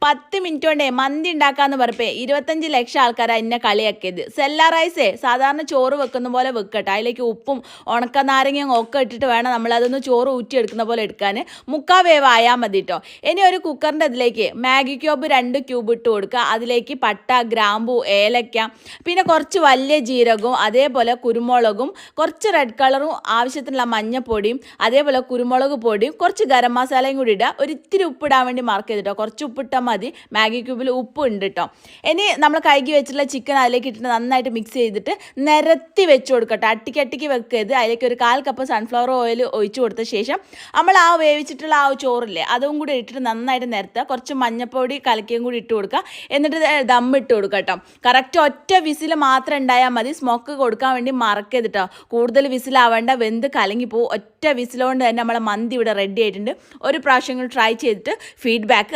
10 minute കൊണ്ടേ മന്തി ഉണ്ടാക്കാന്ന് പറഞ്ഞപ്പോ 25 ലക്ഷം ആൾക്കാരാ എന്നെ കളിയാക്കിയത്. സെല്ലാ റൈസേ സാധാരണ ചോറ് വെക്കുന്ന പോലെ വെക്കട്ടെ, അതിലേക്ക് ഉപ്പും ഉണക്ക നാരങ്ങയും ഒക്കെ ഇട്ടിട്ട് വേണം നമ്മളതൊന്ന് ചോറ് ഊറ്റിയെടുക്കുന്ന പോലെ എടുക്കാൻ. മുക്കാ വേവ് ആയാൽ മതി കേട്ടോ. ഇനി ഒരു കുക്കറിൻ്റെ അതിലേക്ക് മാഗി ക്യൂബ് 2 ക്യൂബ് ഇട്ട് കൊടുക്കുക. അതിലേക്ക് പട്ട, ഗ്രാമ്പു, ഏലക്ക, പിന്നെ കുറച്ച് വലിയ ജീരകവും അതേപോലെ കുരുമുളകും, കുറച്ച് റെഡ് കളറും, ആവശ്യത്തിനുള്ള മഞ്ഞപ്പൊടിയും അതേപോലെ കുരുമുളക് പൊടിയും കുറച്ച് ഗരം മസാലയും കൂടി ഇടുക. ഒരു ഇത്തിരി ഉപ്പിടാൻ വേണ്ടി മാർക്ക് ചെയ്തിട്ടോ, കുറച്ച് ഉപ്പിട്ടാൽ മതി. മാഗി ക്യൂബിൽ ഉപ്പ് ഉണ്ട് കേട്ടോ. ഇനി നമ്മൾ കഴുകി വെച്ചിട്ടുള്ള ചിക്കൻ അതിലേക്ക് ഇട്ടിട്ട് നന്നായിട്ട് മിക്സ് ചെയ്തിട്ട് നിരത്തി വെച്ച് കൊടുക്കട്ടെ. അട്ടിക്ക് വെക്കരുത്. അതിലേക്ക് ഒരു 1/4 കപ്പ് സൺഫ്ലവർ ഓയിൽ ഒഴിച്ചു കൊടുത്ത ശേഷം നമ്മൾ ആ വേവിച്ചിട്ടുള്ള ആ ചോറില്ലേ അതും കൂടി ഇട്ടിട്ട് നന്നായിട്ട് നിരത്തുക. കുറച്ച് മഞ്ഞപ്പൊടി കലക്കിയും കൂടി ഇട്ട് കൊടുക്കുക. എന്നിട്ട് ദമ്മിട്ട് കൊടുക്കുക കേട്ടോ. കറക്റ്റ് ഒറ്റ വിസിൽ മാത്രം ഉണ്ടായാൽ മതി. സ്മോക്ക് കൊടുക്കാൻ വേണ്ടി മറക്കരുത് കേട്ടോ. കൂടുതൽ വിസിലാവേണ്ട, വെന്ത് കലങ്ങി പോകും. ഒറ്റ വിസിലുകൊണ്ട് തന്നെ നമ്മളെ മന്തി ഇവിടെ റെഡി ആയിട്ടുണ്ട്. ഒരു പ്രാവശ്യം ട്രൈ ചെയ്തിട്ട് ഫീഡ്ബാക്ക്